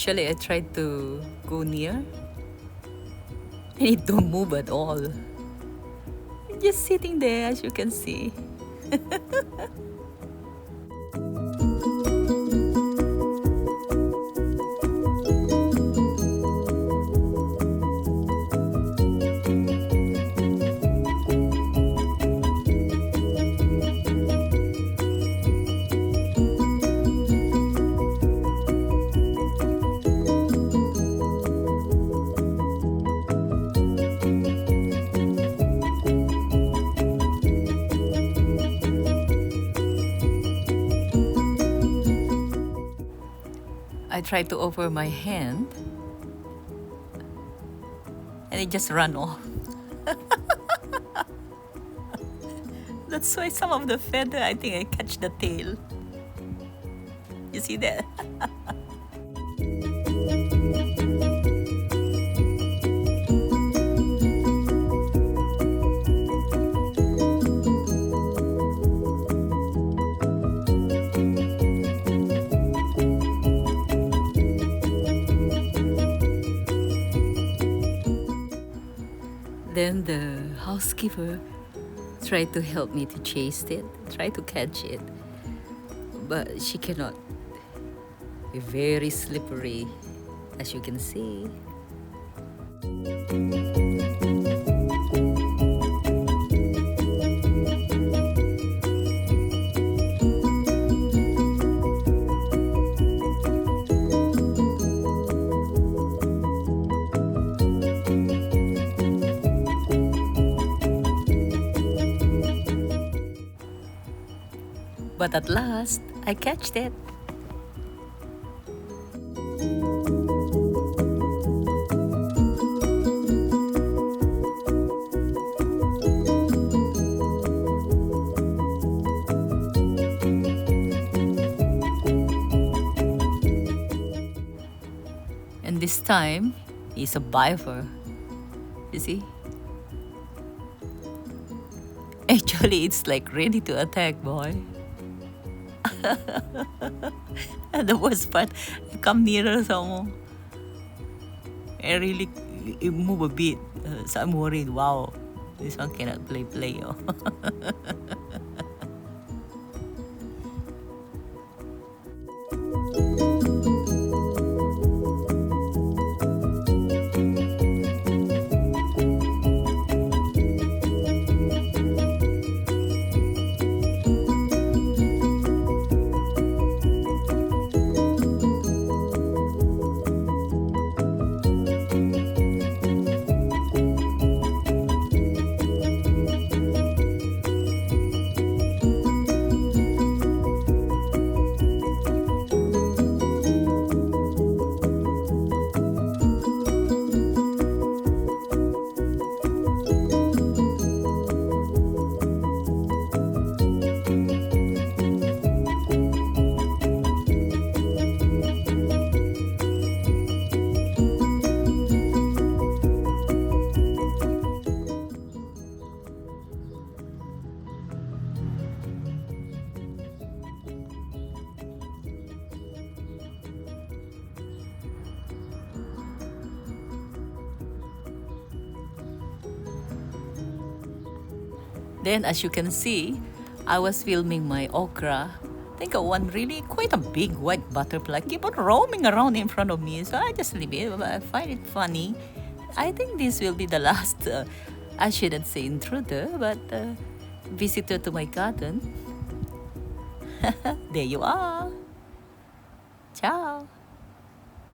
Actually, I tried to go near and it don't move at all. Just sitting there, as you can see. I tried to offer my hand and it just ran off. That's why some of the feather, I think I catch the tail. You see that? Then the housekeeper tried to help me to chase it, try to catch it, but she cannot. It's very slippery, as you can see. But at last, I catched it. And this time, he's a bifer. You see? Actually, it's like ready to attack, boy. And the worst part, I come nearer some more. I really move a bit. So I'm worried, wow, this one cannot play. Oh. Then, as you can see, I was filming my okra. I think one really quite a big white butterfly keep on roaming around in front of me. So I just leave it. But I find it funny. I think this will be the last, I shouldn't say intruder, but visitor to my garden. There you are. Ciao.